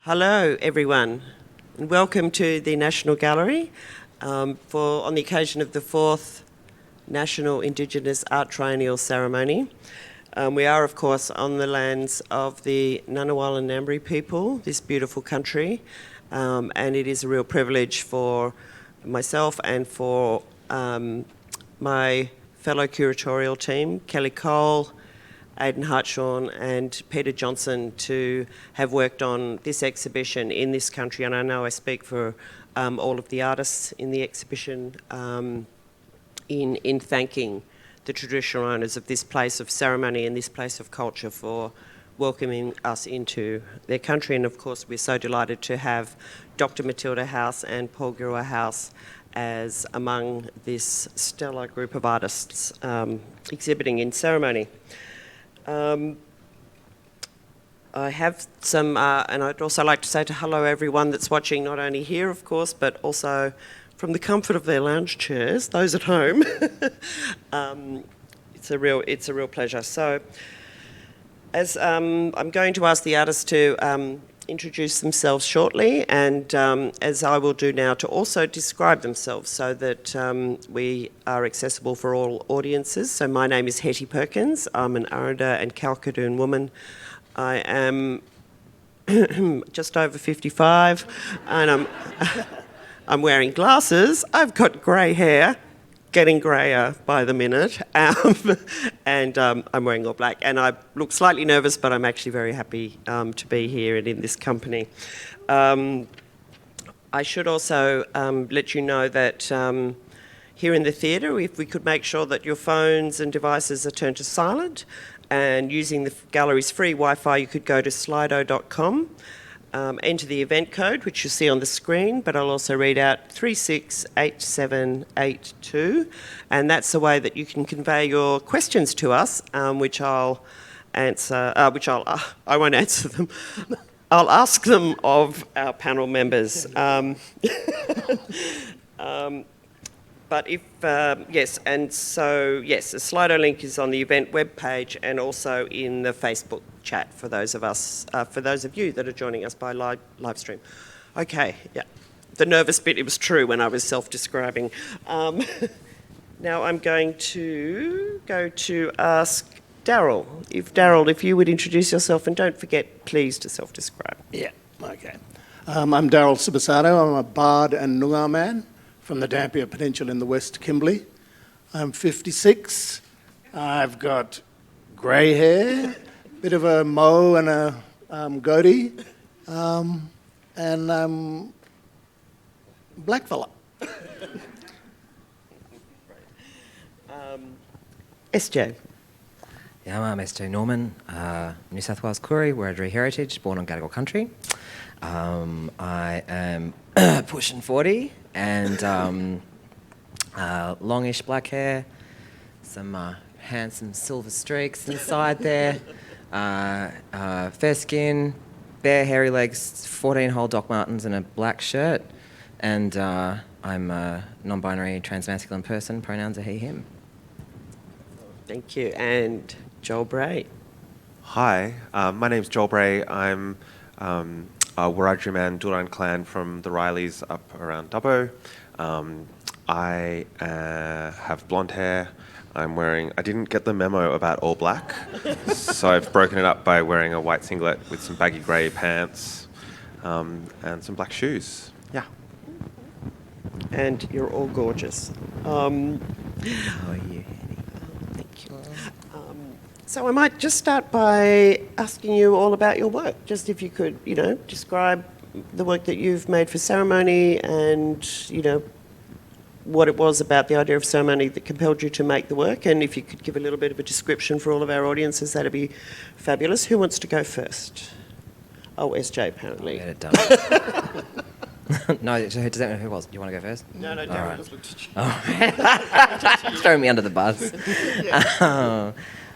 Hello everyone and welcome to the National Gallery on the occasion of the 4th National Indigenous Art Triennial ceremony. We are of course on the lands of the Ngunnawal and Ngambri people, this beautiful country, and it is a real privilege for myself and for my fellow curatorial team, Kelly Cole, Aidan Hartshorn and Peter Johnson, to have worked on this exhibition in this country, and I know I speak for all of the artists in the exhibition in thanking the traditional owners of this place of ceremony and this place of culture for welcoming us into their country. And of course we're so delighted to have Dr. Matilda House and Paul Giroir House as among this stellar group of artists exhibiting in ceremony. I have some, and I'd also like to say to hello everyone that's watching, not only here of course, but also from the comfort of their lounge chairs, those at home. It's a real pleasure. So, as I'm going to ask the artists to introduce themselves shortly, and as I will do now, to also describe themselves so that we are accessible for all audiences. So my name is Hetty Perkins. I'm an Aranda and Kalkadoon woman. I am just over 55, and I'm wearing glasses. I've got grey hair, getting greyer by the minute, and I'm wearing all black. And I look slightly nervous, but I'm actually very happy to be here and in this company. I should also let you know that here in the theatre, if we could make sure that your phones and devices are turned to silent, and using the gallery's free Wi-Fi, you could go to slido.com. Enter the event code, which you'll see on the screen, but I'll also read out 368782, and that's the way that you can convey your questions to us, which I'll answer. I won't answer them. I'll ask them of our panel members. But if yes, and so yes, the Slido link is on the event webpage and also in the Facebook chat for those of you that are joining us by live stream. Okay, yeah, the nervous bit, it was true when I was self-describing. Now I'm going to go to ask Daryl. If you would introduce yourself, and don't forget, please, to self-describe. Yeah, okay. I'm Daryl Sibasato. I'm a bard and Noongar man from the Dampier Peninsula in the West Kimberley. I'm 56. I've got grey hair, bit of a mo and a goatee, and I'm black fella. SJ. Yeah, I'm SJ Norman, New South Wales Koori, Wiradjuri heritage, born on Gadigal country. I am pushing 40 and longish black hair, some handsome silver streaks inside there, fair skin, bare hairy legs, 14-hole Doc Martens and a black shirt, and I'm a non-binary transmasculine person, pronouns are he, him. Thank you. And Joel Bray. Hi, my name's Joel Bray. I'm a Wiradjuri man, Duran clan from the Rileys up around Dubbo. I have blonde hair. I didn't get the memo about all black, so I've broken it up by wearing a white singlet with some baggy grey pants and some black shoes. Yeah. And you're all gorgeous. How are you? Thank you. So I might just start by asking you all about your work. Just if you could, describe the work that you've made for ceremony and, what it was about the idea of ceremony that compelled you to make the work. And if you could give a little bit of a description for all of our audiences, that'd be fabulous. Who wants to go first? Oh, SJ, apparently. Get it done. No, so does that know who it was? You want to go first? No, Darren just looked at you. Oh. Throwing me under the bus.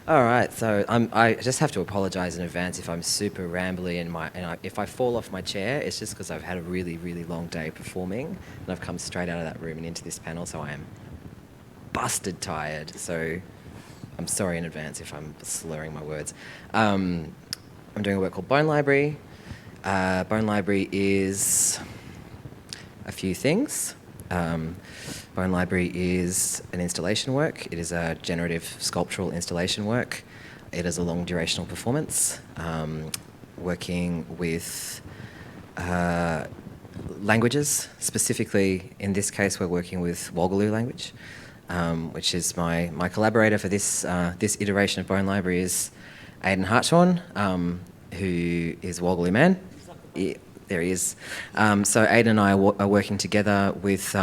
All right, so I just have to apologise in advance if I'm super rambly and if I fall off my chair, it's just because I've had a really, really long day performing and I've come straight out of that room and into this panel, so I am busted tired. So I'm sorry in advance if I'm slurring my words. I'm doing a work called Bone Library. Bone Library is a few things. Bone Library is an installation work. It is a generative sculptural installation work. It is a long durational performance, working with languages. Specifically, in this case, we're working with Walgaloo language, which is my collaborator for this iteration of Bone Library is Aidan Hartshorn, who is Walgaloo man. Yeah, there he is. So Aidan and I are working together with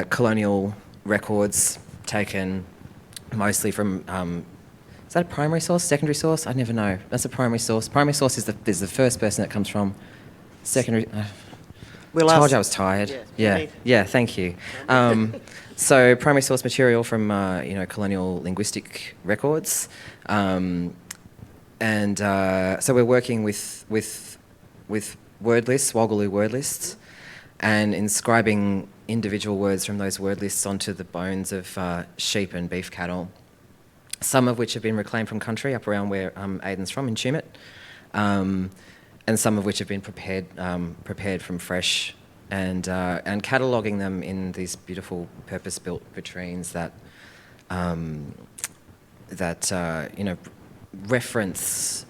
colonial records taken mostly from, is that a primary source, secondary source? I never know. That's a primary source. Primary source is the first person that comes from. Secondary, told you I was tired. Yeah, thank you. So primary source material from colonial linguistic records, and so we're working with word lists, Walgaloo word lists, and inscribing individual words from those word lists onto the bones of sheep and beef cattle, some of which have been reclaimed from country up around where Aidan's from in Tumut, and some of which have been prepared from fresh, and cataloguing them in these beautiful purpose-built vitrines that reference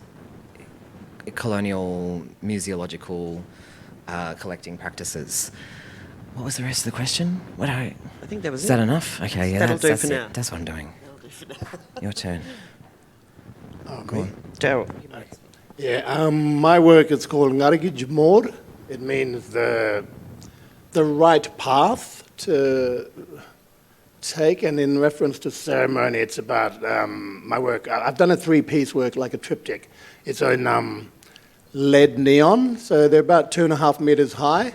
colonial museological collecting practices. What was the rest of the question? I think that was Is that enough? Okay, yeah, That'll do that's for it. now. That's what I'm doing. Your turn. Me? Daryl. Yeah, my work is called Ngarigij Mor. It means the right path to take, and in reference to ceremony, it's about my work. I've done a three-piece work, like a triptych. It's in lead neon, so they're about 2.5 meters high,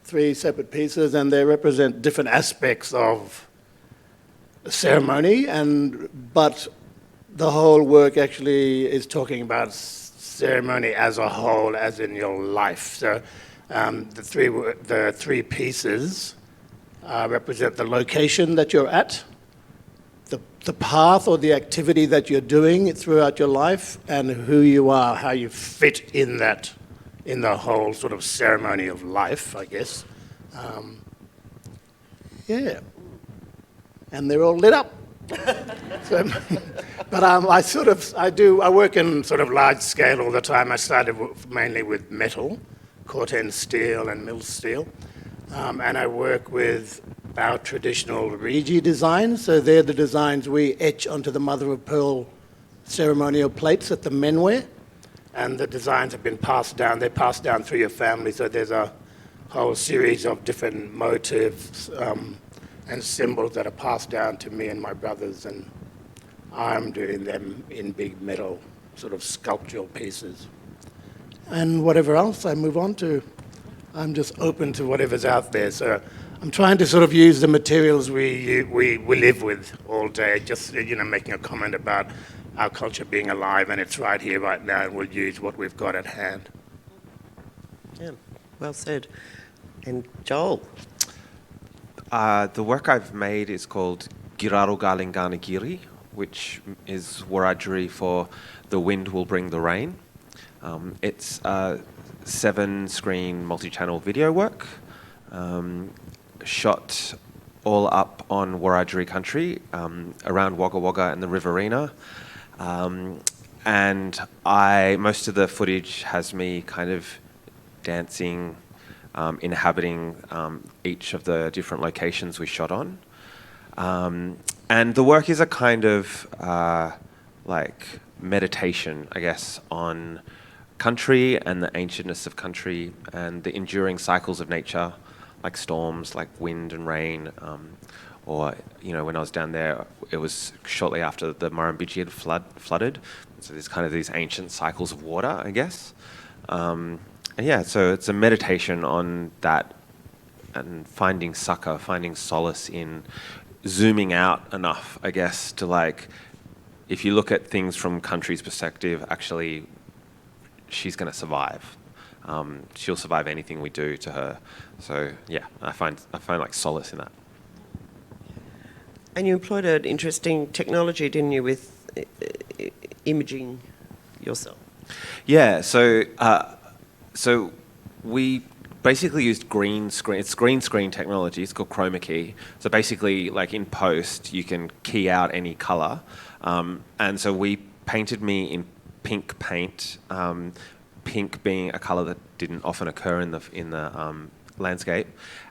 3 separate pieces, and they represent different aspects of the ceremony, but the whole work actually is talking about ceremony as a whole, as in your life. So the three pieces represent the location that you're at, the path or the activity that you're doing throughout your life, and who you are, how you fit in that, in the whole sort of ceremony of life, I guess. Yeah. And they're all lit up. So, but I work in sort of large scale all the time. I started mainly with metal, Corten steel and mill steel. And I work with our traditional Regi designs. So they're the designs we etch onto the mother of pearl ceremonial plates that the men wear. And the designs have been passed down. They're passed down through your family. So there's a whole series of different motifs and symbols that are passed down to me and my brothers. And I'm doing them in big metal sort of sculptural pieces. And whatever else I move on to, I'm just open to whatever's out there. So I'm trying to sort of use the materials we live with all day, just, making a comment about our culture being alive, and it's right here, right now, and we'll use what we've got at hand. Yeah, well said. And Joel? The work I've made is called Giraro Galingana Giri, which is Wiradjuri for The Wind Will Bring the Rain. It's a 7-screen multi-channel video work, shot all up on Wiradjuri country, around Wagga Wagga and the Riverina. And most of the footage has me kind of dancing, inhabiting each of the different locations we shot on. And the work is a kind of like meditation, I guess, on country and the ancientness of country and the enduring cycles of nature, like storms, like wind and rain. Or, when I was down there, it was shortly after the Murrumbidgee had flooded. So there's kind of these ancient cycles of water, I guess. And yeah, so it's a meditation on that and finding succor, finding solace in zooming out enough, I guess, to if you look at things from country's perspective, actually, she's going to survive. She'll survive anything we do to her. So yeah, I find solace in that. And you employed an interesting technology, didn't you, with imaging yourself? Yeah, so So we basically used green screen. It's green screen technology. It's called chroma key. So basically, like in post, you can key out any color, and so we painted me in pink paint. Pink being a color that didn't often occur in the landscape,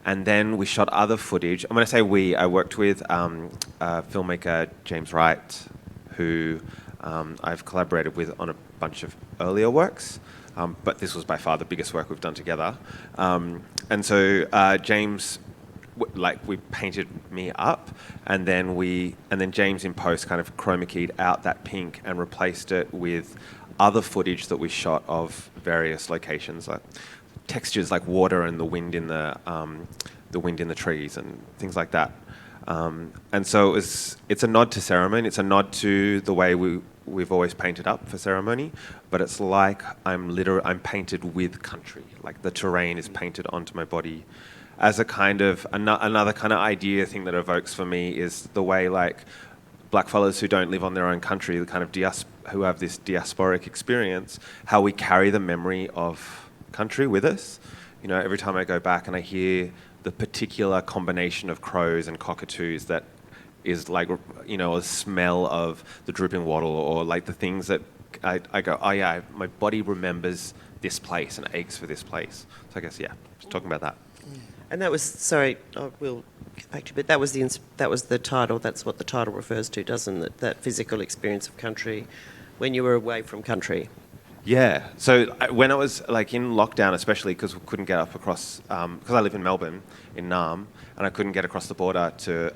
and then we shot other footage. I'm going to say we. I worked with filmmaker James Wright, who I've collaborated with on a bunch of earlier works. But this was by far the biggest work we've done together. And so James, we painted me up, and then James in post kind of chroma keyed out that pink and replaced it with other footage that we shot of various locations, like textures like water and the wind in the trees and things like that. And so it's a nod to ceremony. It's a nod to the way we've always painted up for ceremony, but it's like I'm painted with country. Like the terrain is painted onto my body, as a kind of another kind of idea thing that evokes for me is the way like blackfellas who don't live on their own country, the kind of who have this diasporic experience, how we carry the memory of country with us. You know, every time I go back and I hear the particular combination of crows and cockatoos that is like, you know, a smell of the drooping wattle, or like the things that I go, oh yeah, my body remembers this place and aches for this place. So I guess, yeah, just talking about that. And that was, sorry, I will get back to you, but that was the title. That's what the title refers to, doesn't it? That physical experience of country when you were away from country. Yeah. So when I was like in lockdown, especially because we couldn't get up across, because I live in Melbourne, in Naarm, and I couldn't get across the border to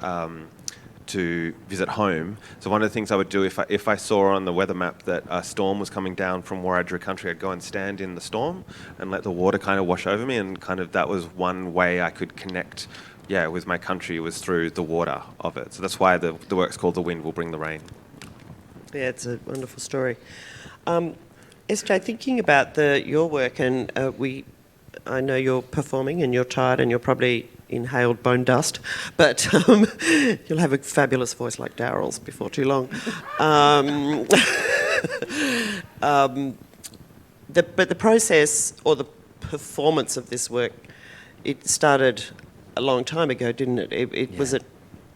visit home. So one of the things I would do if I saw on the weather map that a storm was coming down from Wiradjuri country, I'd go and stand in the storm and let the water kind of wash over me, and kind of that was one way I could connect, with my country, was through the water of it. So that's why the work's called The Wind Will Bring the Rain. Yeah, it's a wonderful story. SJ, thinking about your work, and I know you're performing and you're tired and you're probably inhaled bone dust, but you'll have a fabulous voice like Daryl's before too long. But the process or the performance of this work, it started a long time ago, didn't it? Was it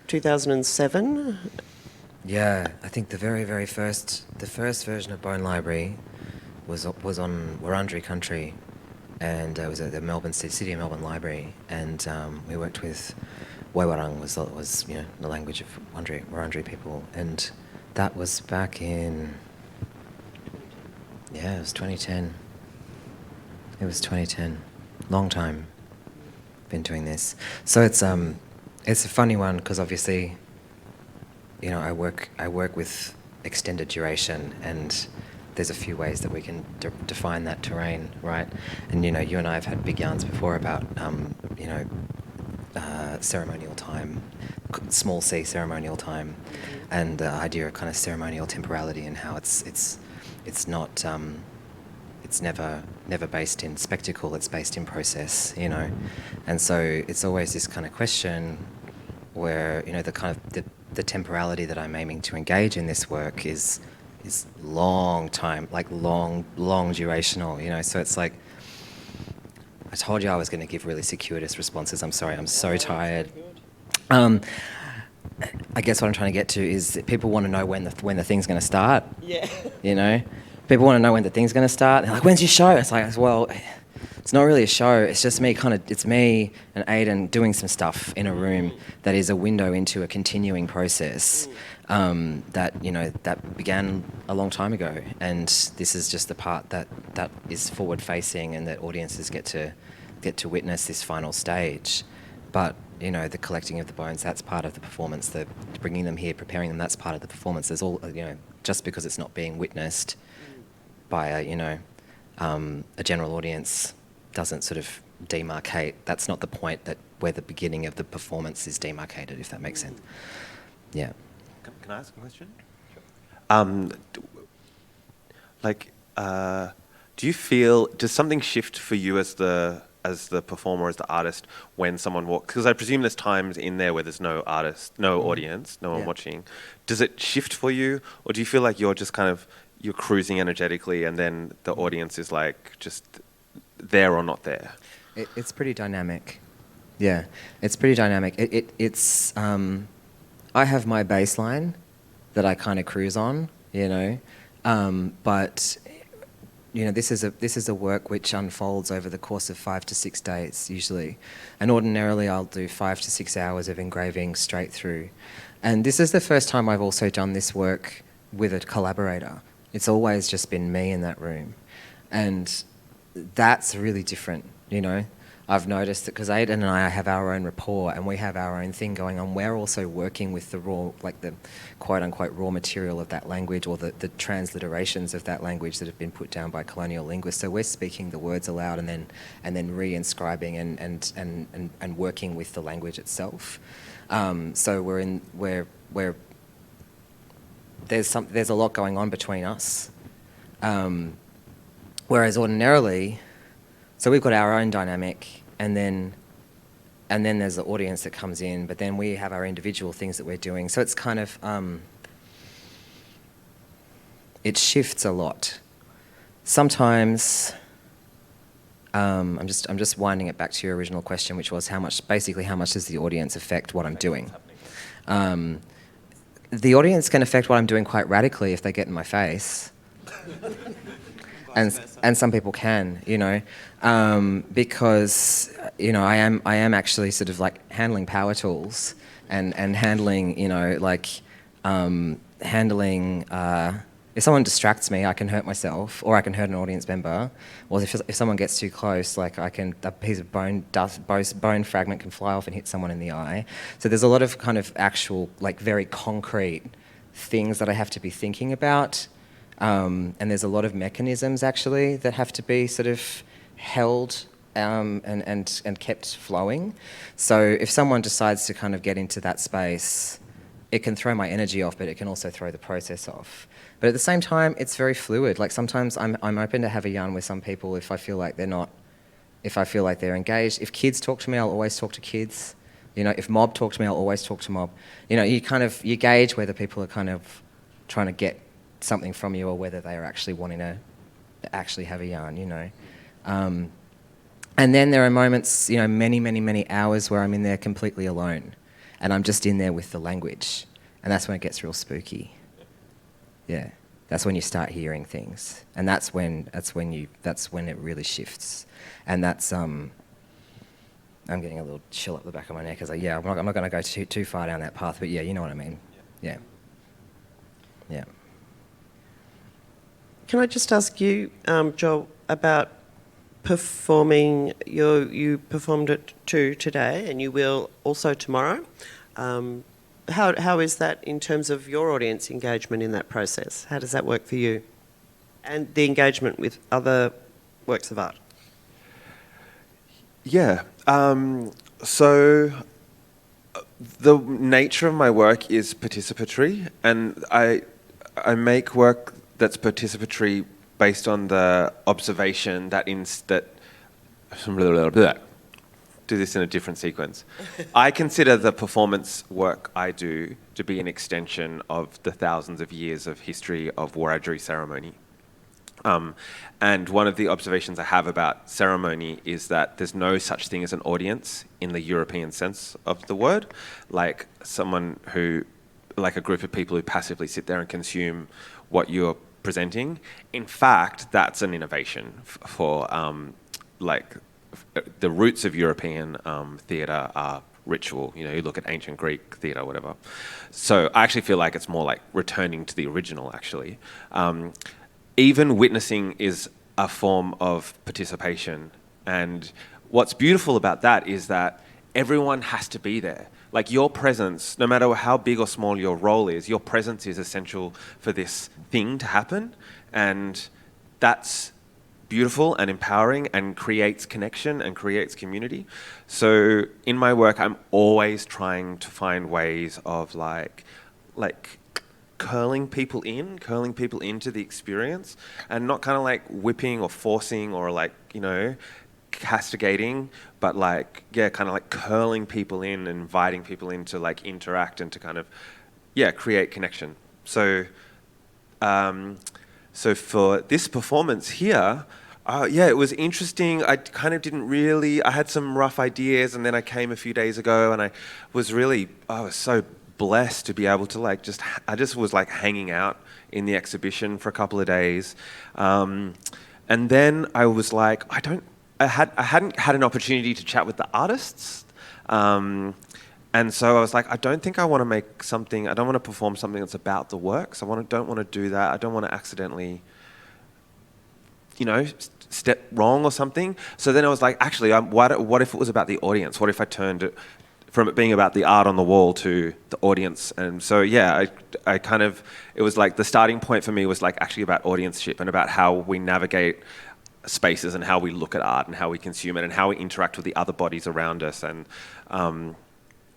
2007? Yeah, I think the very first version of Bone Library was on Wurundjeri country, and it was at the City of Melbourne Library, and we worked with Waiwarang was the language of Wurundjeri people, and that was back in it was 2010. It was 2010, long time. Been doing this, so it's a funny one because obviously, I work with extended duration, and there's a few ways that we can define that terrain, right? And you and I have had big yarns before about ceremonial time, small c ceremonial time, and the idea of kind of ceremonial temporality and how it's not it's never based in spectacle, it's based in process, and so it's always this kind of question where the temporality that I'm aiming to engage in this work is long time, like long durational, so it's like, I told you I was going to give really circuitous responses. I'm sorry, I'm so tired. I guess what I'm trying to get to is that people want to know when the thing's going to start. Yeah. People want to know when the thing's going to start. They're like, when's your show? It's like, well, it's not really a show. It's just me it's me and Aidan doing some stuff in a room that is a window into a continuing process that began a long time ago. And this is just the part that is forward facing, and that audiences get to witness this final stage. But the collecting of the bones, that's part of the performance. The bringing them here, preparing them, that's part of the performance. There's all, just because it's not being witnessed by a general audience doesn't sort of demarcate. That's not the point where the beginning of the performance is demarcated, if that makes sense. Yeah. Can I ask a question? Do you feel, does something shift for you as the performer, as the artist, when someone walks? Because I presume there's times in there where there's no artist, no audience, no one watching. Does it shift for you, or do you feel like you're just you're cruising energetically, and then the audience is like just there or not there? It's pretty dynamic. Yeah, it's pretty dynamic. It's I have my baseline that I kind of cruise on, you know, but you know, this is a work which unfolds over the course of 5 to 6 days usually, and ordinarily I'll do 5 to 6 hours of engraving straight through, and this is the first time I've also done this work with a collaborator. It's always just been me in that room, and that's really different, you know. I've noticed that because Aidan and I have our own rapport and we have our own thing going on, we're also working with the raw, like the quote-unquote raw material of that language, or the transliterations of that language that have been put down by colonial linguists. So we're speaking the words aloud and then re-inscribing and working with the language itself. So there's a lot going on between us. Whereas ordinarily, so we've got our own dynamic, and then there's the audience that comes in, but then we have our individual things that we're doing. So it's kind of, it shifts a lot. Sometimes, I'm just winding it back to your original question, which was how much does the audience affect what I'm doing? The audience can affect what I'm doing quite radically if they get in my face. And some people can, you know, because, you know, I am actually sort of like handling power tools and handling, you know, like handling, if someone distracts me, I can hurt myself, or I can hurt an audience member, or if someone gets too close, like a piece of bone fragment can fly off and hit someone in the eye. So there's a lot of kind of actual, like very concrete things that I have to be thinking about. And there's a lot of mechanisms actually that have to be sort of held and kept flowing. So if someone decides to kind of get into that space, it can throw my energy off, but it can also throw the process off. But at the same time, it's very fluid. Like sometimes I'm open to have a yarn with some people if I feel like they're engaged. If kids talk to me, I'll always talk to kids. You know, if mob talk to me, I'll always talk to mob. You know, you gauge whether people are kind of trying to get something from you or whether they are actually wanting to actually have a yarn, you know. And then there are moments, you know, many hours where I'm in there completely alone and I'm just in there with the language, and that's when it gets real spooky. Yeah, that's when you start hearing things, and that's when it really shifts. And that's I'm getting a little chill up the back of my neck as I'm not going to go too far down that path, but yeah, you know what I mean. Yeah. Can I just ask you, Joel, about performing? You performed it today, and you will also tomorrow. How is that in terms of your audience engagement in that process? How does that work for you? And the engagement with other works of art? Yeah. So the nature of my work is participatory, and I make work that's participatory based on the observation that do this in a different sequence. I consider the performance work I do to be an extension of the thousands of years of history of Wiradjuri ceremony. And one of the observations I have about ceremony is that there's no such thing as an audience in the European sense of the word, like a group of people who passively sit there and consume what you're presenting. In fact, that's an innovation for the roots of European theatre are ritual. You know, you look at ancient Greek theatre, whatever. So I actually feel like it's more like returning to the original, actually. Even witnessing is a form of participation. And what's beautiful about that is that everyone has to be there. Like your presence, no matter how big or small your role is, your presence is essential for this thing to happen. And that's beautiful and empowering and creates connection and creates community. So in my work, I'm always trying to find ways of like curling people into the experience, and not kind of like whipping or forcing or like, you know, castigating, but like, yeah, kind of like curling people in and inviting people in to like interact and to kind of, yeah, create connection. So, so for this performance here, Yeah, it was interesting. I kind of didn't really. I had some rough ideas, and then I came a few days ago, and I was so blessed to be able to I just was like hanging out in the exhibition for a couple of days, and then I was like, I hadn't had an opportunity to chat with the artists. And so I was like, I don't think I want to make something. I don't want to perform something that's about the work. So don't want to do that. I don't want to accidentally, step wrong or something. So then I was like, actually, what if it was about the audience? What if I turned it from it being about the art on the wall to the audience? And so, yeah, I kind of, it was like the starting point for me was like actually about audienceship and about how we navigate spaces and how we look at art and how we consume it and how we interact with the other bodies around us. And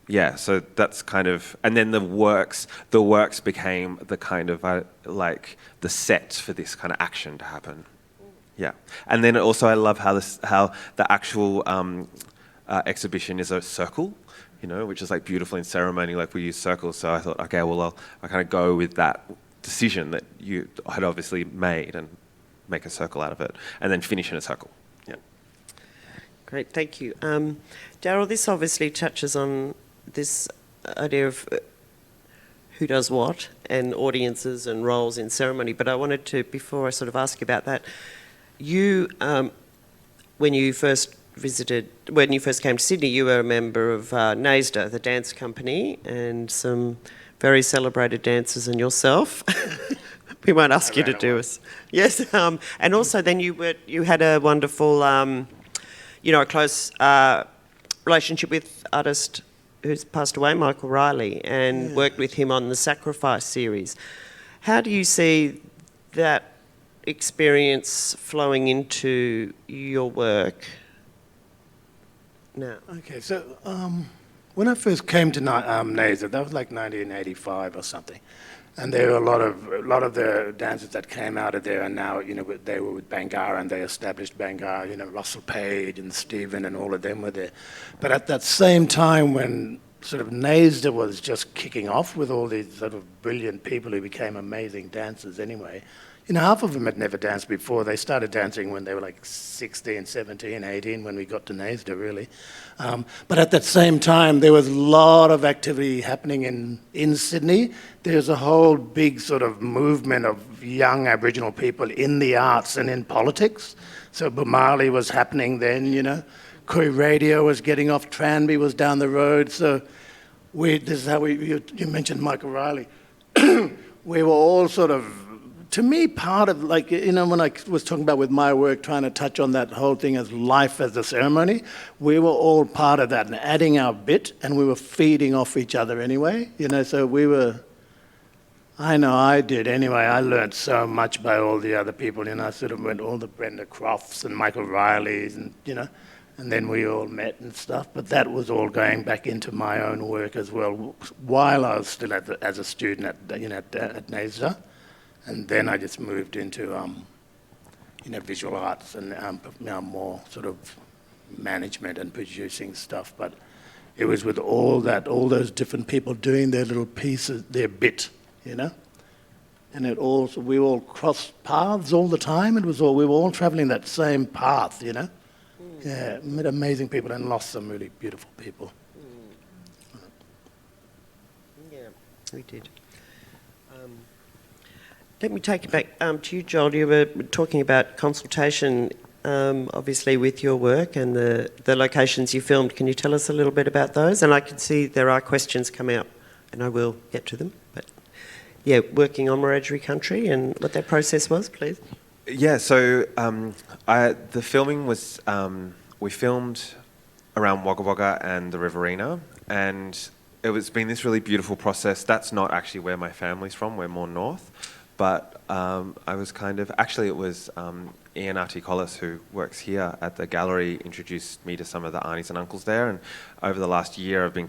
yeah, so that's kind of, and then the works became the kind of like the set for this kind of action to happen. Yeah, and then also I love how the actual exhibition is a circle, which is like beautiful in ceremony. Like we use circles, so I thought, okay, well I'll kind of go with that decision that you had obviously made and make a circle out of it, and then finish in a circle. Yeah. Great, thank you. Daryl, this obviously touches on this idea of who does what and audiences and roles in ceremony, but I wanted to, before I sort of ask you about that, you, when you first came to Sydney, you were a member of NASDA, the dance company, and some very celebrated dancers and yourself. We won't ask you to do us. Yes, and also then you had a wonderful, a close relationship with artist who's passed away, Michael Riley, and worked with him on the Sacrifice series. How do you see that experience flowing into your work now? Okay, so when I first came to NASDA, that was like 1985 or something, and there were a lot of the dancers that came out of there, and now they were with Bangara, and they established Bangara. Russell Page and Stephen and all of them were there. But at that same time, when sort of NASDA was just kicking off with all these sort of brilliant people who became amazing dancers anyway. Half of them had never danced before. They started dancing when they were like 16, 17, 18, when we got to NASDA, really. But at that same time, there was a lot of activity happening in Sydney. There's a whole big sort of movement of young Aboriginal people in the arts and in politics. So Bumali was happening then, Koi Radio was getting off, Tranby was down the road. So this is how you mentioned Michael Riley. We were all sort of, to me, part of, like, when I was talking about with my work, trying to touch on that whole thing as life as a ceremony, we were all part of that and adding our bit, and we were feeding off each other anyway, so we were, I know I did anyway. I learned so much by all the other people, I sort of went all the Brenda Crofts and Michael Rileys and, and then we all met and stuff, but that was all going back into my own work as well, while I was still as a student at NASDA. And then I just moved into, visual arts and more sort of management and producing stuff. But it was with all those different people doing their little pieces, their bit, And we all crossed paths all the time. We were all traveling that same path, Yeah, met amazing people and lost some really beautiful people. Yeah, we did. Let me take it back to you, Joel. You were talking about consultation, obviously, with your work and the locations you filmed. Can you tell us a little bit about those? And I can see there are questions coming up, and I will get to them. But, yeah, working on Wiradjuri country and what that process was, please. Yeah, so the filming was, we filmed around Wagga Wagga and the Riverina, and it's been this really beautiful process. That's not actually where my family's from, we're more north. But I was it was Ian Artie-Collis, who works here at the gallery, introduced me to some of the aunties and uncles there. And over the last year, I've been,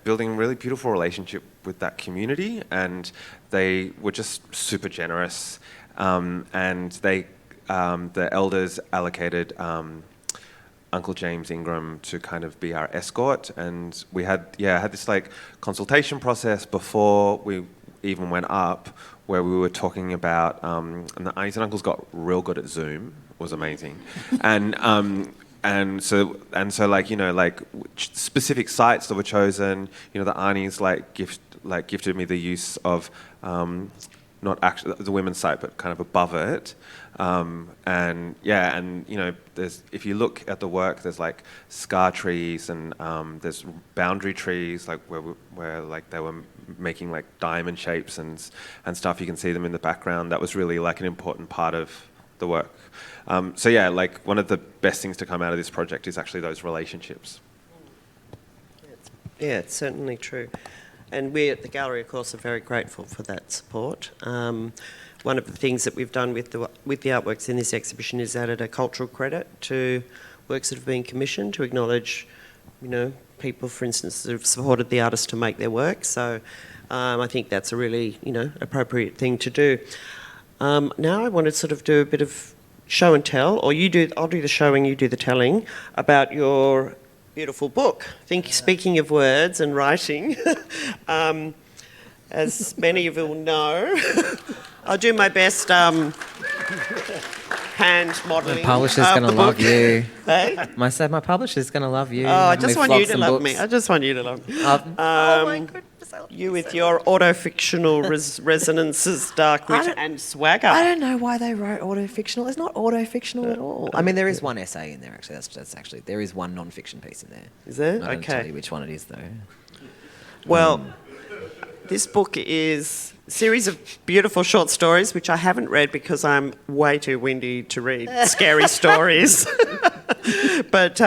building a really beautiful relationship with that community. And they were just super generous. And the elders allocated Uncle James Ingram to kind of be our escort. And we had this like consultation process before we even went up, where we were talking about, and the aunties and uncles got real good at Zoom. It was amazing, and so like, you know, like specific sites that were chosen. You know, the aunties gifted me the use of not actually the women's site, but kind of above it. And yeah, and you know, if you look at the work, there's like scar trees and there's boundary trees, like where like they were making like diamond shapes and stuff. You can see them in the background. That was really like an important part of the work. So yeah, like one of the best things to come out of this project is actually those relationships. Yeah, it's certainly true. And we at the gallery, of course, are very grateful for that support. One of the things that we've done with the artworks in this exhibition is added a cultural credit to works that have been commissioned to acknowledge, you know, people, for instance, that have supported the artist to make their work. So I think that's a really, you know, appropriate thing to do. Now I want to sort of do a bit of show and tell, or I'll do the showing, you do the telling, about your beautiful book. Speaking of words and writing, as many of you will know, I'll do my best hand modelling. My publisher's going to love you. Hey? My publisher's going to love you. Oh, I just want you to love books. me. I just want you to love me. Oh my goodness. You with your autofictional resonances, dark wit and swagger. I don't know why they wrote autofictional. It's not autofictional at all. I mean, there is one essay in there, actually. That's actually, there is one non-fiction piece in there. Is there? I'm not going to tell Okay. you which one it is, though. Well, this book is a series of beautiful short stories, which I haven't read because I'm way too windy to read scary stories. But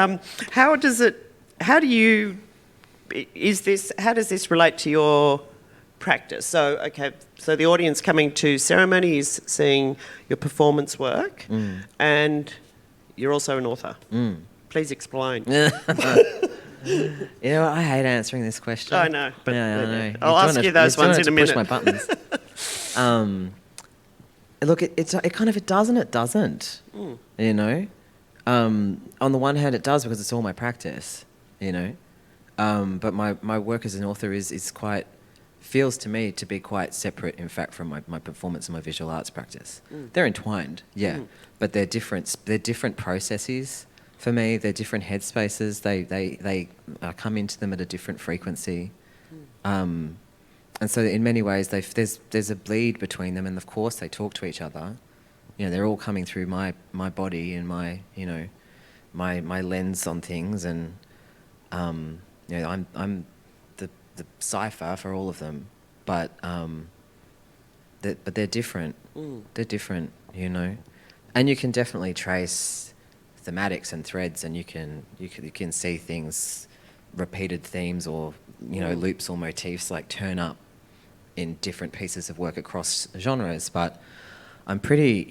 how does this relate to your practice? So, okay, so the audience coming to ceremony is seeing your performance work, and you're also an author. Please explain. You know what? I hate answering this question. I know, but yeah, I know. I'll ask you those ones in a minute. Push my buttons. Look, it kind of, it does and it doesn't. You know, on the one hand, it does because it's all my practice. You know, but my work as an author feels to me to be quite separate, in fact, from my performance and my visual arts practice. They're entwined, yeah, but they're different. They're different processes. For me, they're different headspaces. They come into them at a different frequency, and so in many ways, there's a bleed between them, and of course they talk to each other. You know, they're all coming through my body and my lens on things, and you know, I'm the cipher for all of them, but they're different. They're different, you know, and you can definitely trace thematics and threads, and you can see things, repeated themes, or you know, loops or motifs like turn up in different pieces of work across genres. But I'm pretty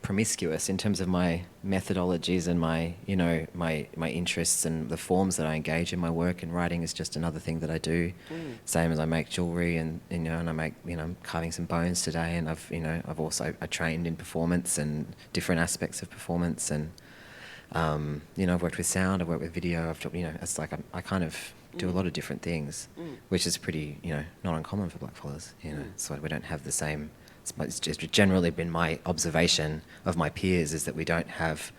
promiscuous in terms of my methodologies and my interests and the forms that I engage in my work, and writing is just another thing that I do. Same as I make jewelry, and I make, I'm carving some bones today, and I've also trained in performance and different aspects of performance, and I've worked with sound, I've worked with video, it's like I kind of do a lot of different things, which is pretty, not uncommon for blackfellas, so we don't have the same. It's just generally been my observation of my peers is that we don't have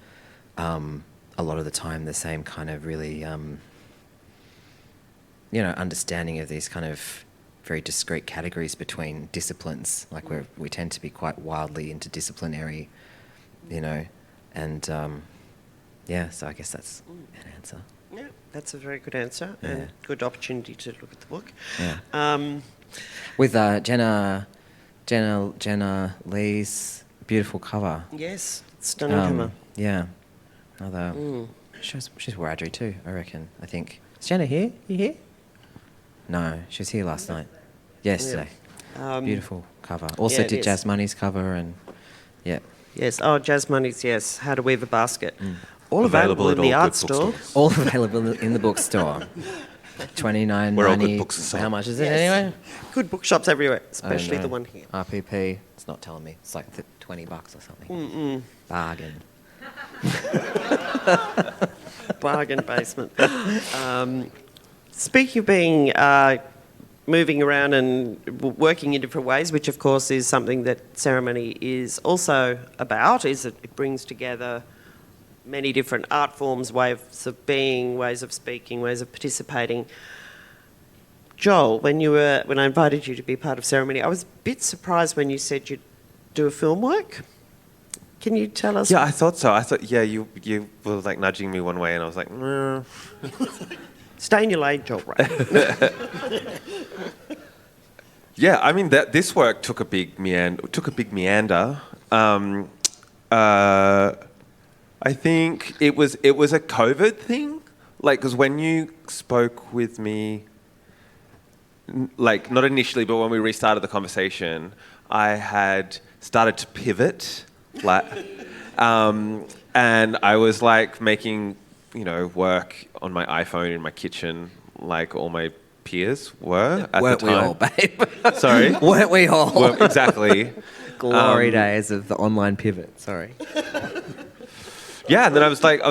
a lot of the time the same kind of really, understanding of these kind of very discrete categories between disciplines. Like we tend to be quite wildly interdisciplinary, and so I guess that's an answer. Yeah, that's a very good answer, and good opportunity to look at the book. Yeah. With Jenna Lee's beautiful cover. Yes, stunning cover. Yeah. Another. She's Wiradjuri too, I reckon. I think. Is Jenna here? You here? No, she was here last night. Yesterday. Yeah. Beautiful cover. Also did Jazz Money's cover, and yeah. Yes. Oh, Jazz Money's, yes. How to Weave a Basket. All available in the art store. All available in the bookstore. $29.90. Where all good books are sold. How much is it anyway? Good bookshops everywhere, especially the one here. RPP. It's not telling me. It's like $20 or something. Bargain. Bargain basement. Speaking of being moving around and working in different ways, which of course is something that ceremony is also about, is it brings together many different art forms, ways of being, ways of speaking, ways of participating. Joel, when I invited you to be part of ceremony, I was a bit surprised when you said you'd do a film work. Can you tell us? Yeah, I thought so. I thought, yeah, you were like nudging me one way, and I was like, nah. Stay in your lane, Joel. Right? Yeah, I mean this work took a big meander. I think it was a COVID thing, like, because when you spoke with me, like not initially, but when we restarted the conversation, I had started to pivot, like, and I was like making, work on my iPhone in my kitchen, like all my peers were at Weren't the time. we all, babe? Sorry, Weren't we all? well, exactly. Glory days of the online pivot. Sorry. Yeah, and then I was like,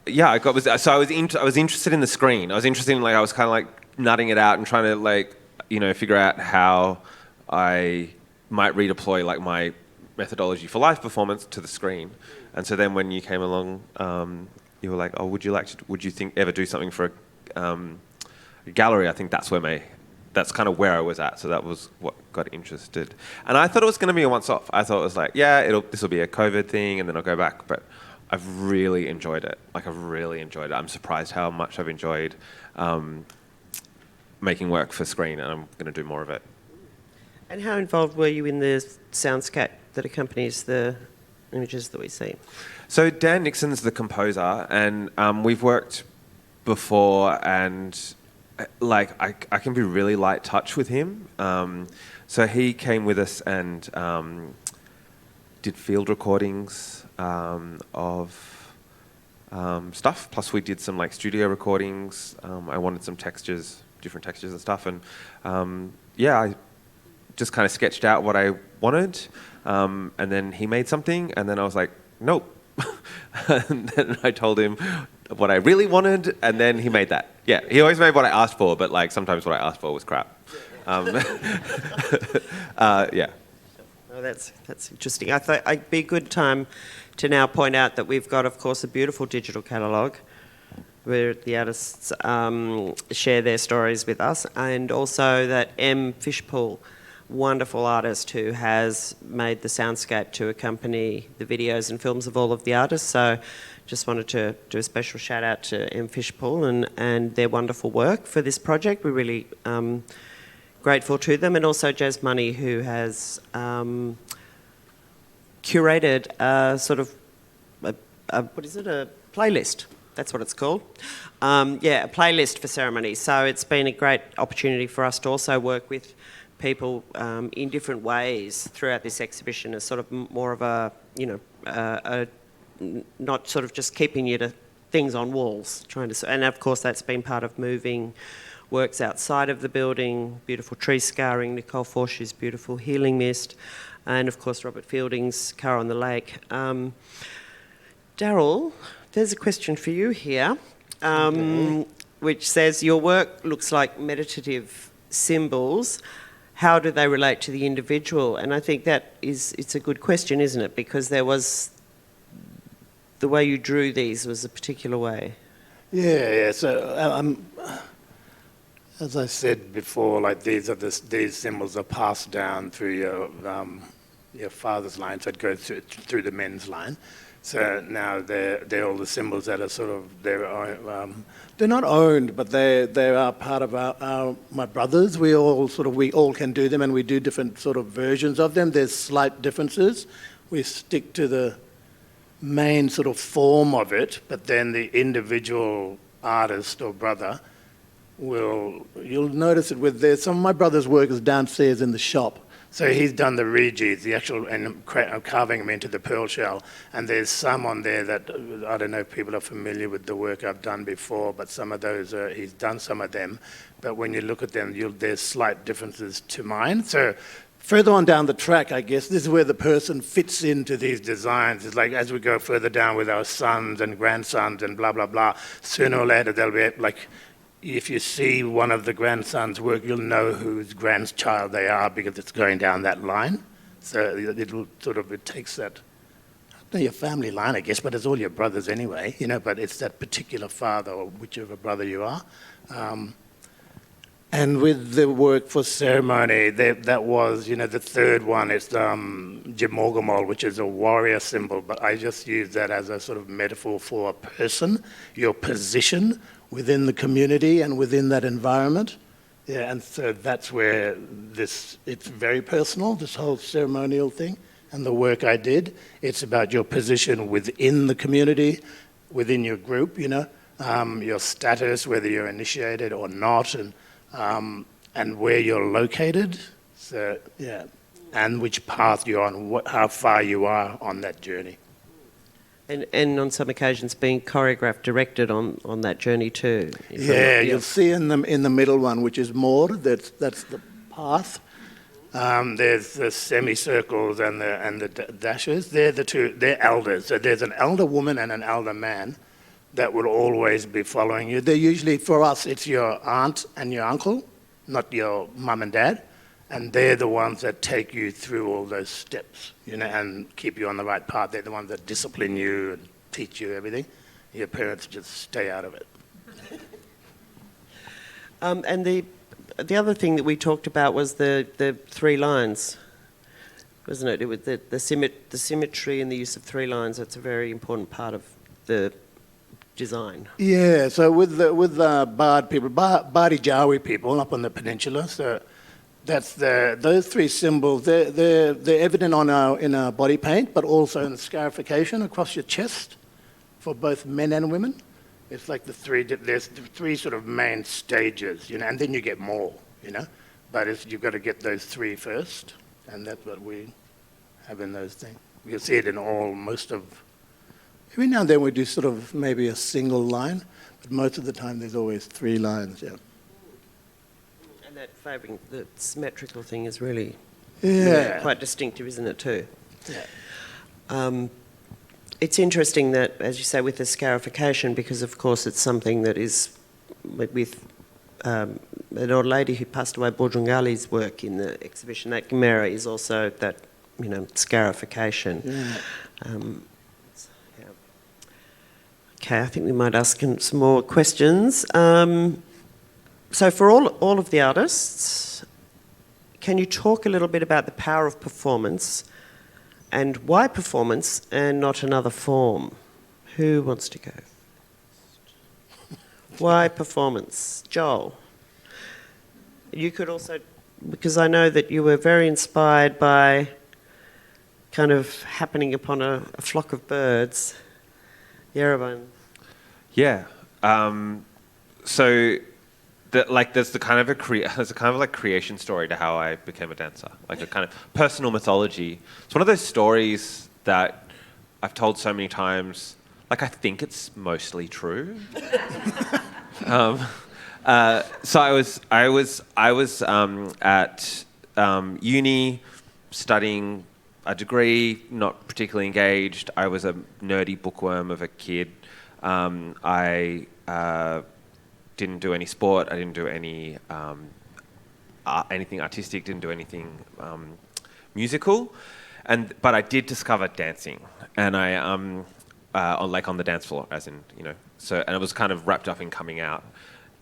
yeah, I was interested in the screen. I was interested in, like, I was kind of like nutting it out and trying to, like, figure out how I might redeploy, like, my methodology for live performance to the screen. And so then when you came along, you were like, oh, would you ever do something for a gallery? I think that's kind of where I was at. So that was what got interested. And I thought it was going to be a once-off. I thought it was like, yeah, this will be a COVID thing, and then I'll go back. But I've really enjoyed it. Like, I've really enjoyed it. I'm surprised how much I've enjoyed making work for screen, and I'm going to do more of it. And how involved were you in the soundscape that accompanies the images that we see? So Dan Nixon's the composer, and we've worked before, and like I can be really light touch with him. So he came with us and did field recordings of stuff. Plus we did some like studio recordings. I wanted some textures, different textures and stuff, and I just kind of sketched out what I wanted, and then he made something, and then I was like, nope. And then I told him what I really wanted, and then he made that. Yeah, he always made what I asked for, but like sometimes what I asked for was crap. Yeah. Oh, that's interesting. I thought it'd be a good time to now point out that we've got, of course, a beautiful digital catalogue where the artists share their stories with us, and also that M. Fishpool, wonderful artist who has made the soundscape to accompany the videos and films of all of the artists. So just wanted to do a special shout out to M. Fishpool and their wonderful work for this project. We're really grateful to them, and also Jazz Money, who has curated a sort of a playlist. That's what it's called. A playlist for ceremony. So it's been a great opportunity for us to also work with people in different ways throughout this exhibition, as sort of more of a not sort of just keeping you to things on walls, and of course that's been part of moving works outside of the building, beautiful tree scarring, Nicole Forshu's beautiful Healing Mist, and of course Robert Fielding's Car on the Lake. Daryl, there's a question for you here, which says, your work looks like meditative symbols. How do they relate to the individual? And I think it's a good question, isn't it? Because the way you drew these was a particular way. Yeah. So as I said before, like these symbols are passed down through your father's line, so it goes through the men's line. So now they're all the symbols that are sort of they're not owned, but they are part of my brothers. We all can do them, and we do different sort of versions of them. There's slight differences. We stick to the main sort of form of it, but then the individual artist or brother you'll notice it with some of my brother's work is downstairs in the shop. So he's done the regees, the actual, and carving them into the pearl shell. And there's some on there that, I don't know if people are familiar with the work I've done before, but some of those, he's done some of them. But when you look at them, there's slight differences to mine. So further on down the track, I guess, this is where the person fits into these designs. It's like as we go further down with our sons and grandsons and blah, blah, blah, sooner or later they'll be like, if you see one of the grandsons work, you'll know whose grandchild they are because it's going down that line. So it takes that, not your family line, I guess, but it's all your brothers anyway, but it's that particular father or whichever brother you are. And with the work for ceremony, that was, the third one is Jimogomol, which is a warrior symbol, but I just use that as a sort of metaphor for a person, your position within the community and within that environment. Yeah, and so that's where it's very personal, this whole ceremonial thing, and the work I did. It's about your position within the community, within your group, your status, whether you're initiated or not, and where you're located, so yeah, and which path you're on, how far you are on that journey. And on some occasions being choreographed, directed on that journey too. Yeah, you'll see in the middle one, which is more, that's the path. There's the semicircles and the dashes. They're elders. So there's an elder woman and an elder man that will always be following you. They're usually, for us, it's your aunt and your uncle, not your mum and dad. And they're the ones that take you through all those steps, and keep you on the right path. They're the ones that discipline you and teach you everything. Your parents just stay out of it. And the other thing that we talked about was the three lines, wasn't it? It was the symmetry and the use of three lines. That's a very important part of the design. Yeah, so with the Bard people, Bardi Jawi people up on the peninsula, so that's those three symbols. They're evident in our body paint, but also in the scarification across your chest for both men and women. It's like there's three sort of main stages, and then you get more, but you've got to get those three first, and that's what we have in those things. You'll see it in every now and then we do sort of maybe a single line, but most of the time there's always three lines, yeah. And that favouring, the symmetrical thing is really quite distinctive, isn't it, too? Yeah. It's interesting that, as you say, with the scarification, because of course it's something that is with an old lady who passed away, Bojungali's work in the exhibition, that Gamera is also that, scarification. Yeah. Okay, I think we might ask him some more questions. So for all of the artists, can you talk a little bit about the power of performance and why performance and not another form? Who wants to go? Why performance? Joel. You could also, because I know that you were very inspired by kind of happening upon a flock of birds. Yerevan. Yeah. So, there's a kind of like creation story to how I became a dancer, like a kind of personal mythology. It's one of those stories that I've told so many times. Like I think it's mostly true. So I was at uni studying a degree, not particularly engaged. I was a nerdy bookworm of a kid. I didn't do any sport. I didn't do any anything artistic. Didn't do anything musical, but I did discover dancing, and I on the dance floor, as in So, and it was kind of wrapped up in coming out.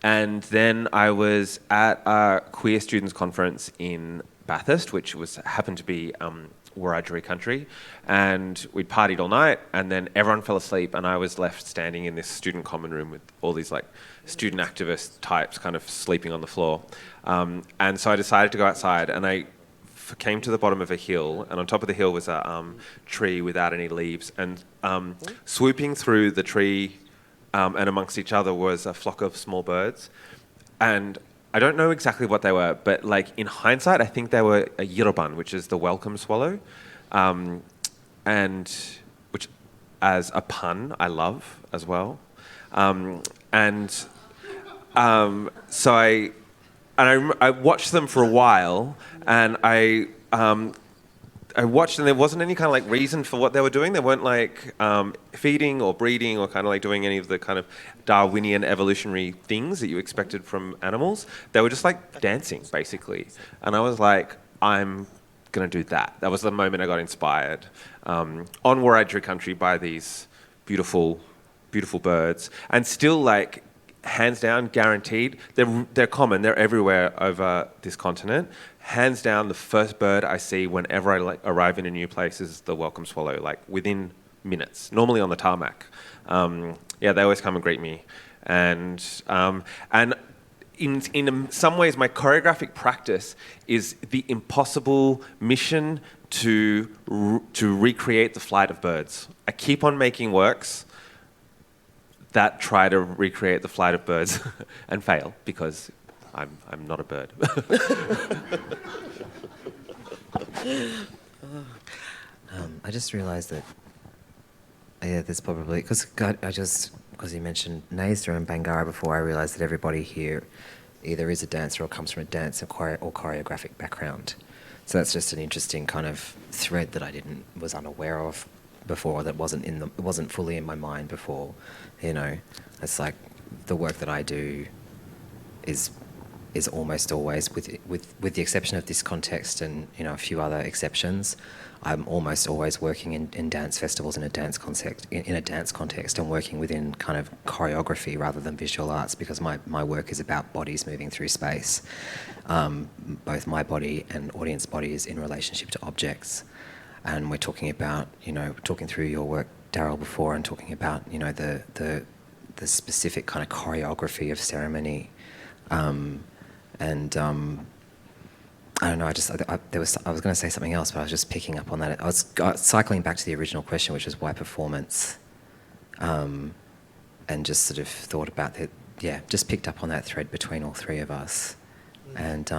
And then I was at a queer students conference in Bathurst, which happened to be Wiradjuri country, and we'd partied all night, and then everyone fell asleep, and I was left standing in this student common room with all these student activist types kind of sleeping on the floor. And so I decided to go outside, and I came to the bottom of a hill, and on top of the hill was a tree without any leaves, and swooping through the tree and amongst each other was a flock of small birds, and I don't know exactly what they were, but in hindsight, I think they were a yiraban, which is the welcome swallow, and which, as a pun, I love as well. So I watched them for a while, and I watched, and there wasn't any kind of like reason for what they were doing. They weren't like feeding or breeding or kind of like doing any of the kind of Darwinian evolutionary things that you expected from animals. They were just like dancing, basically. And I was like, I'm going to do that. That was the moment I got inspired. On Wiradjuri country by these beautiful, beautiful birds. And still like, hands down, guaranteed, they're common, they're everywhere over this continent. Hands down, the first bird I see whenever I like arrive in a new place is the welcome swallow, like within minutes, normally on the tarmac. Yeah, they always come and greet me. And in some ways, my choreographic practice is the impossible mission to recreate the flight of birds. I keep on making works that try to recreate the flight of birds and fail because I'm not a bird. I just realised that there's probably because you mentioned Naysda and Bangarra before, I realised that everybody here either is a dancer or comes from a dance or choreographic background. So that's just an interesting kind of thread that I was unaware of before, that wasn't fully in my mind before. It's like the work that I do is almost always, with the exception of this context and a few other exceptions, I'm almost always working in dance festivals in a dance context, and working within kind of choreography rather than visual arts, because my work is about bodies moving through space, both my body and audience bodies in relationship to objects. And we're talking about, talking through your work, Daryl, before, and talking about, the specific kind of choreography of ceremony. I don't know, I was going to say something else, but I was just picking up on that. I was cycling back to the original question, which was why performance, and just sort of thought about it, just picked up on that thread between all three of us. And,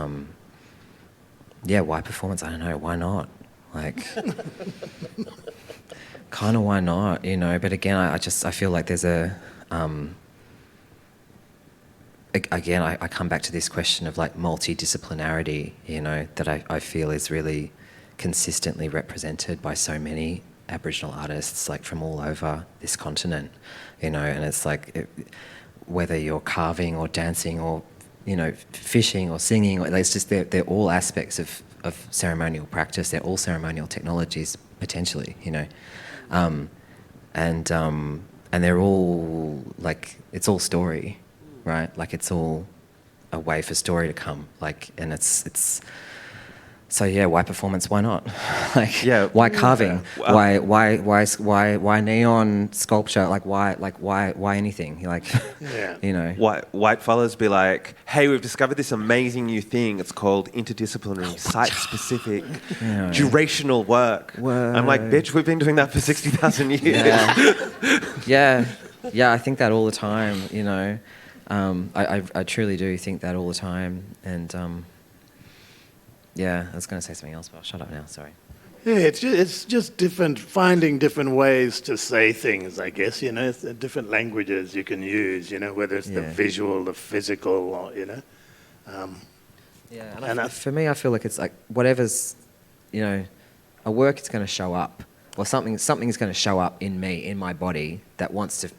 why performance? I don't know, why not? Like, kind of why not, But again, I feel like there's a... Again, I come back to this question of like multidisciplinarity, that I feel is really consistently represented by so many Aboriginal artists, like from all over this continent, and it's like whether you're carving or dancing or, fishing or singing, or it's just they're all aspects of ceremonial practice. They're all ceremonial technologies potentially, and they're all like, it's all story. Right, like it's all a way for story to come. Like, and it's so why performance? Why not? Why carving? Why neon sculpture? Why anything? White fellas be like, hey, we've discovered this amazing new thing. It's called interdisciplinary, site-specific, durational work. Word. I'm like, bitch, we've been doing that for 60,000 years. Yeah, I think that all the time. I truly do think that all the time, and I was going to say something else, but I'll shut up now. Sorry. Yeah, it's just finding different ways to say things, I guess. It's different languages you can use. Whether it's the visual, the physical, or for me, I feel like it's like whatever's, a work is going to show up, or something's going to show up in me, in my body, that wants to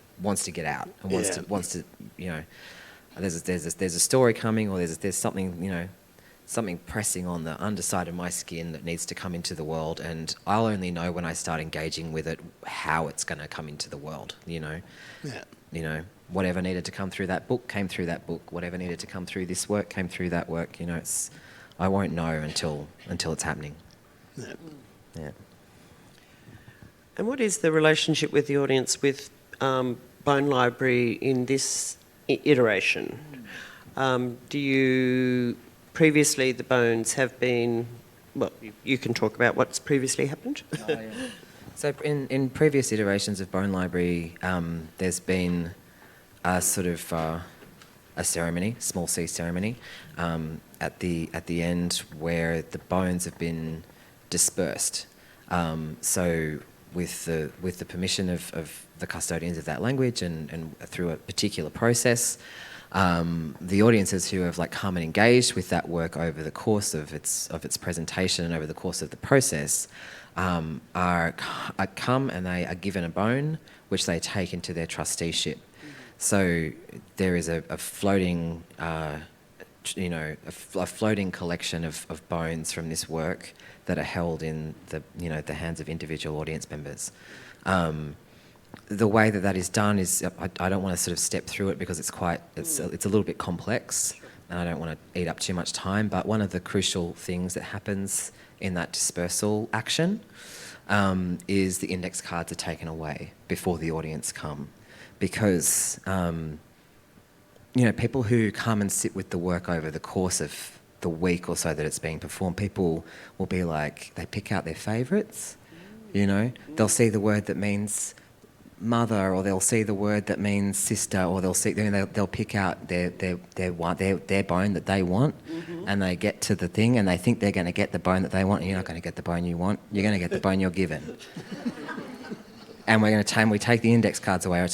get out and wants to there's a story coming, or there's something something pressing on the underside of my skin that needs to come into the world, and I'll only know when I start engaging with it how it's going to come into the world. Whatever needed to come through that book came through that book. Whatever needed to come through this work came through that work. I won't know until it's happening. Yeah. And what is the relationship with the audience with Bone Library in this iteration? Previously the bones have been, well, you can talk about what's previously happened. So in previous iterations of Bone Library, there's been a sort of a ceremony, small C ceremony, at the end where the bones have been dispersed. So with the permission of the custodians of that language and through a particular process, The audiences who have like come and engaged with that work over the course of its presentation and over the course of the process are come and they are given a bone which they take into their trusteeship. So there is a floating, a floating collection of bones from this work that are held in the hands of individual audience members. The way that is done is, I don't want to sort of step through it because it's a little bit complex, and I don't want to eat up too much time, but one of the crucial things that happens in that dispersal action is the index cards are taken away before the audience come. Because, people who come and sit with the work over the course of the week or so that it's being performed, people will be like, they pick out their favourites, They'll see the word that means mother, or they'll see the word that means sister, or they'll pick out their bone that they want, and they get to the thing and they think they're going to get the bone that they want, and you're not going to get the bone you want, you're going to get the bone you're given. And we take the index cards away,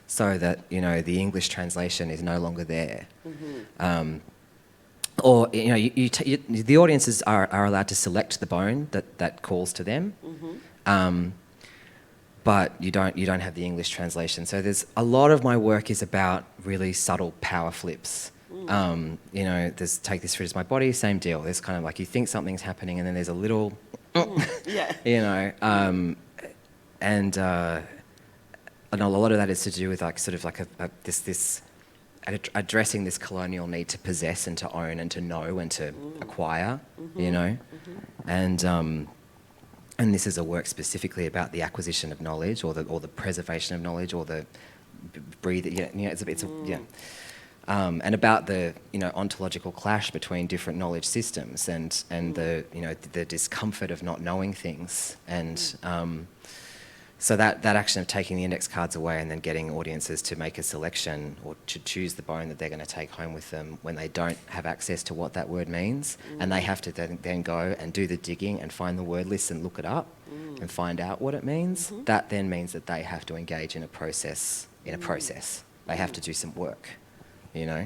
so that the English translation is no longer there. Or the audiences are allowed to select the bone that calls to them, but you don't have the English translation. So there's a lot of my work is about really subtle power flips. There's take this fruit as my body, same deal. There's kind of like you think something's happening, and then there's a little, and a lot of that is to do with like sort of like this addressing this colonial need to possess and to own and to know and to acquire, and this is a work specifically about the acquisition of knowledge, or the preservation of knowledge, or the and about the ontological clash between different knowledge systems, and the discomfort of not knowing things, and so that action of taking the index cards away and then getting audiences to make a selection or to choose the bone that they're going to take home with them when they don't have access to what that word means, and they have to then go and do the digging and find the word list and look it up and find out what it means. That then means that they have to engage in a process. They have to do some work, and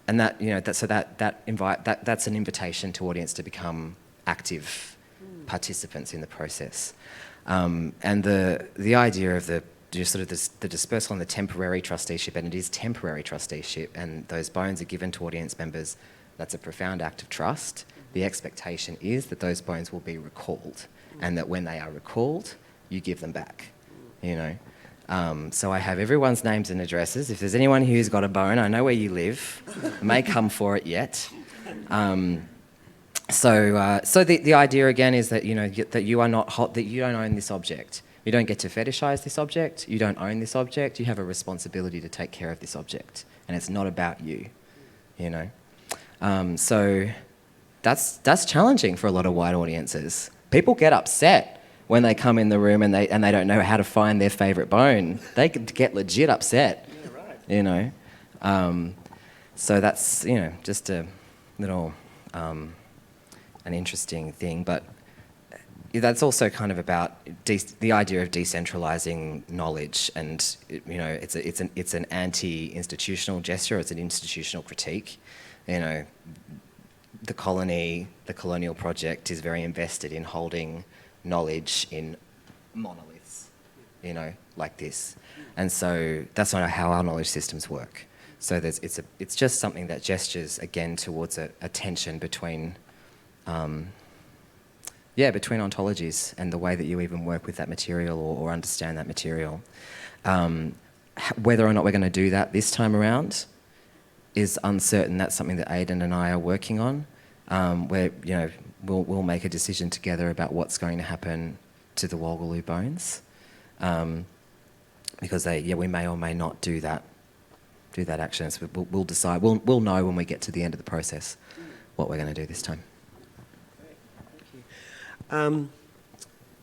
that that's an invitation to audience to become active participants in the process, and the idea of the dispersal and the temporary trusteeship, and it is temporary trusteeship, and those bones are given to audience members. That's a profound act of trust. The expectation is that those bones will be recalled, and that when they are recalled, you give them back. So I have everyone's names and addresses. If there's anyone who's got a bone, I know where you live. I may come for it yet. So the idea again is that that you are not hot, that you don't own this object. You don't get to fetishize this object. You don't own this object. You have a responsibility to take care of this object, and it's not about you. So that's challenging for a lot of white audiences. People get upset when they come in the room and they don't know how to find their favourite bone. They could get legit upset. Yeah, right. So that's just a little. An interesting thing, but that's also kind of about the idea of decentralizing knowledge, and it's an anti-institutional gesture. It's an institutional critique. The colonial project is very invested in holding knowledge in monoliths, like this, and so that's not how our knowledge systems work. So it's just something that gestures again towards a tension between. Between ontologies and the way that you even work with that material or understand that material. Whether or not we're going to do that this time around is uncertain. That's something that Aidan and I are working on. We'll make a decision together about what's going to happen to the Walgaloo bones, because we may or may not do that action. So we'll decide. We'll know when we get to the end of the process what we're going to do this time.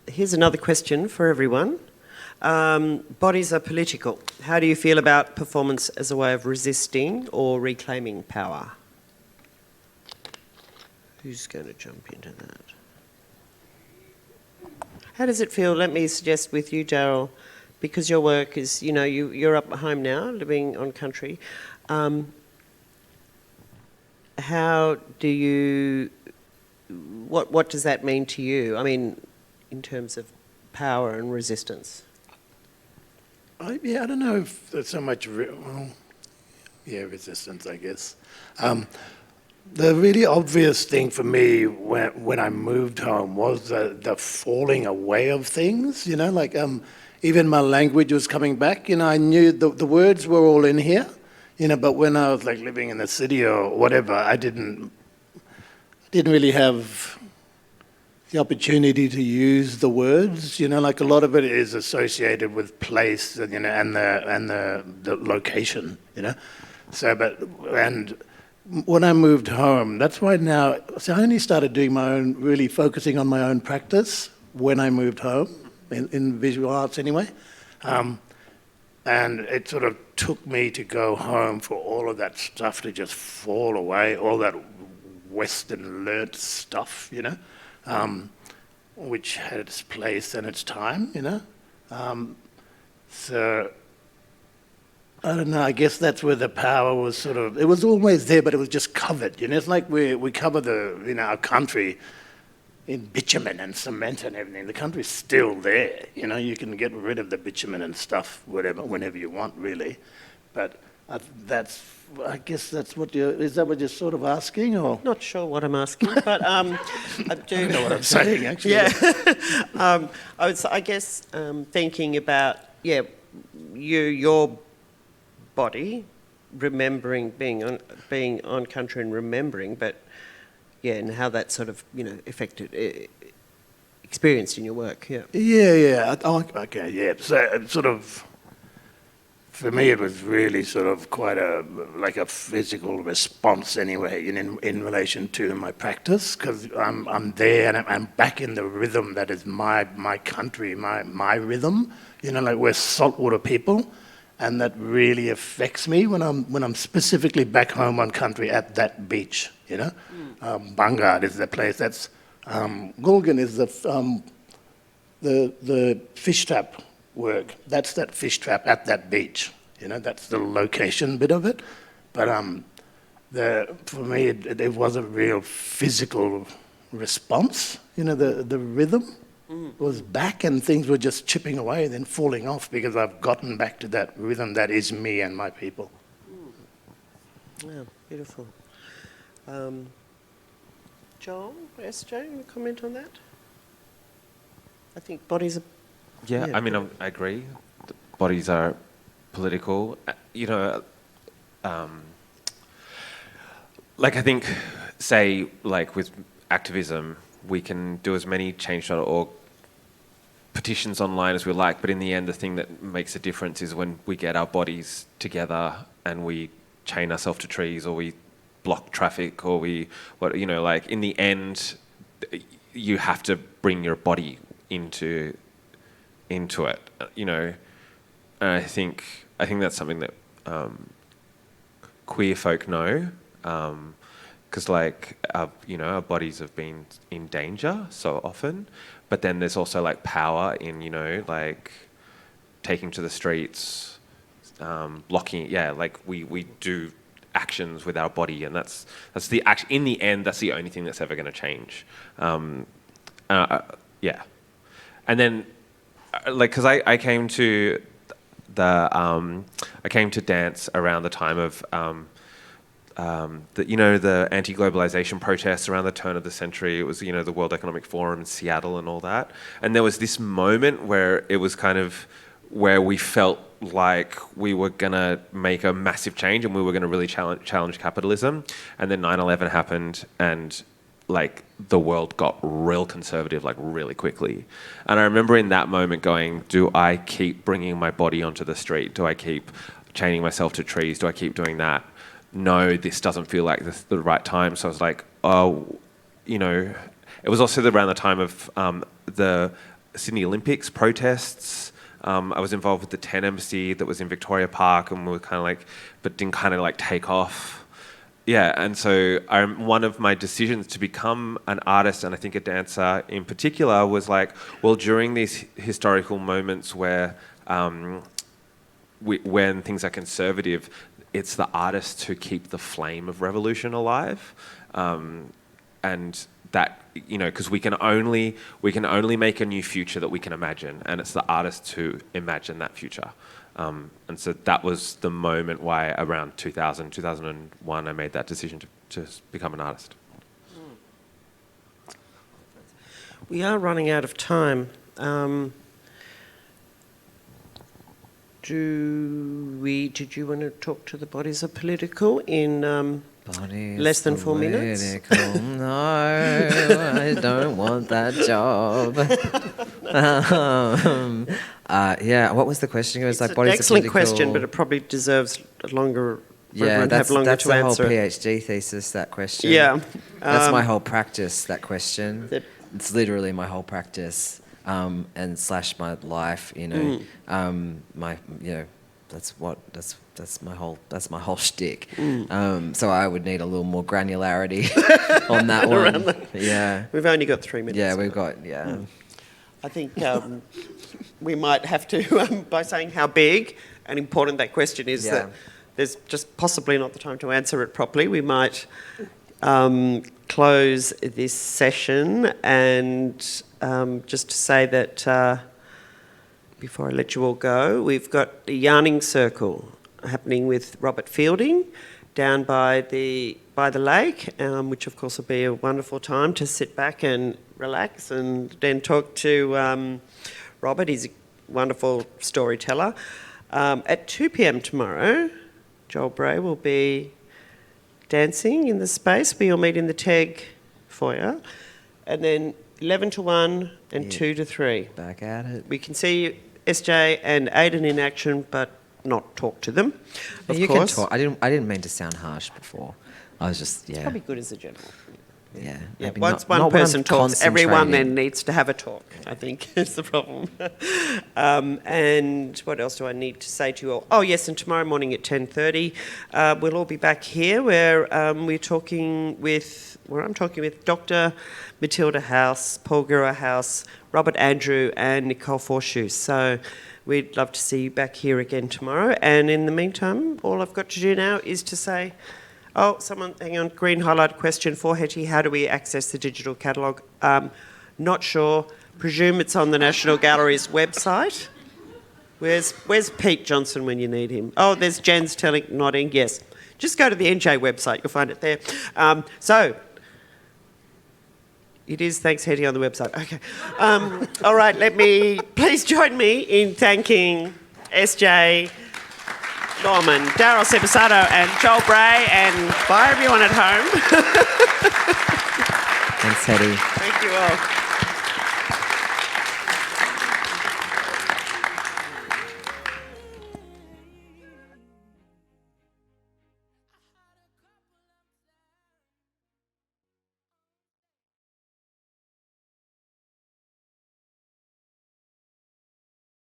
Here's another question for everyone. Bodies are political. How do you feel about performance as a way of resisting or reclaiming power? Who's going to jump into that? How does it feel, let me suggest with you, Daryl, because your work is, you're up at home now, living on country. How do you, what does that mean to you? I mean, in terms of power and resistance? I don't know if there's so much, resistance, I guess. The really obvious thing for me when I moved home was the falling away of things, even my language was coming back. I knew the words were all in here, but when I was like living in the city or whatever, I didn't really have the opportunity to use the words, like a lot of it is associated with place, and the location, and when I moved home, that's why now, so I only started doing really focusing on my own practice when I moved home, in visual arts anyway. And it sort of took me to go home for all of that stuff to just fall away, all that Western learnt stuff, which had its place and its time, So I don't know, I guess that's where the power was it was always there, but it was just covered, It's like we cover our country in bitumen and cement and everything. The country's still there, you can get rid of the bitumen and stuff, whenever you want, really. But I guess that's is that what you're sort of asking, or? Not sure what I'm asking, but I do. I know what I'm saying, actually. Yeah. I guess thinking about, your body, remembering being on country and remembering, but and how that sort of affected, experienced in your work. Yeah. Yeah. Okay. Yeah. So for me, it was really quite a physical response anyway, in relation to my practice, because I'm there and I'm back in the rhythm that is my country, my rhythm. We're saltwater people. And that really affects me when I'm specifically back home on country at that beach, Bangad is the place. That's Gulgan is the fish trap work. That's that fish trap at that beach. That's the location bit of it. But for me, it was a real physical response. The rhythm was back, and things were just chipping away and then falling off because I've gotten back to that rhythm that is me and my people. Yeah, beautiful. Joel, SJ, any comment on that? I think bodies are... Yeah, I mean, I agree. The bodies are political. I think, say, with activism, we can do as many change.org petitions online as we like, but in the end, the thing that makes a difference is when we get our bodies together and we chain ourselves to trees, or we block traffic, or in the end, you have to bring your body into it. And I think that's something that queer folk know, because our bodies have been in danger so often, but then there's also power in taking to the streets, blocking. We do actions with our body, and that's the act. In the end, that's the only thing that's ever going to change. And then because I came to dance around the time of the anti-globalization protests around the turn of the century. It was the World Economic Forum in Seattle and all that, and there was this moment where it was kind of where we felt like we were gonna make a massive change and we were gonna really challenge capitalism, and then 9/11 happened, and the world got real conservative really quickly. And I remember in that moment going, do I keep bringing my body onto the street? Do I keep chaining myself to trees? Do I keep doing that? No, this doesn't feel like the right time. So I was like, it was also around the time of the Sydney Olympics protests. I was involved with the 10 Embassy that was in Victoria Park, and we were kind of but didn't kind of take off. Yeah, and so one of my decisions to become an artist, and I think a dancer in particular, was during these historical moments where when things are conservative, it's the artists who keep the flame of revolution alive, and that, you know, because we can only make a new future that we can imagine, and it's the artists who imagine that future. And so that was the moment why around 2001 I made that decision to become an artist. We are running out of time. Did you want to talk to the bodies of political in less than 4 minutes? No, I don't want that job. Yeah, what was the question? It was It's like an bodies excellent of political... question, but it probably deserves a longer. Yeah, everyone that's have longer the to whole answer it. PhD thesis, that question. Yeah, That's my whole practice, that question. that- It's literally my whole practice, and slash my life, you know. My, you know, that's my whole shtick. So I would need a little more granularity on that one. Yeah. We've only got 3 minutes. Yeah, we've got, yeah. I think we might have to, by saying how big and important that question is, Yeah. that there's just possibly not the time to answer it properly. We might close this session, and just to say that before I let you all go, we've got the yarning circle happening with Robert Fielding down by the lake, which of course will be a wonderful time to sit back and relax and then talk to Robert. He's a wonderful storyteller. At 2 p.m. tomorrow, Joel Bray will be dancing in the space. We all meet in the TEG foyer. And then 11 to 1 and 2 to 3. Back at it. We can see SJ and Aidan in action, but not talk to them, of You course. can talk. I didn't mean to sound harsh before. I was just, yeah. Probably good as a general. Yeah. Yeah, maybe once not one when I'm person talks, everyone then concentrating. needs to have a talk, I think, is the problem. And what else do I need to say to you all? Oh, yes, and tomorrow morning at 10:30, we'll all be back here where I'm talking with Dr. Matilda House, Paul Gura House, Robert Andrew and Nicole Forshoe. So we'd love to see you back here again tomorrow. And in the meantime, all I've got to do now is to say... Oh, someone, hang on, green highlight question for Hetty. How do we access the digital catalogue? Not sure. Presume it's on the National Gallery's website. Where's Pete Johnson when you need him? Oh, there's Jen's nodding, yes. Just go to the NJ website, you'll find it there. So, it is Thanks Hetty on the website. Okay. All right, please join me in thanking SJ, Norman, Daryl Sebasato and Joel Bray, and bye everyone at home. Thanks, Hetty. Thank you all.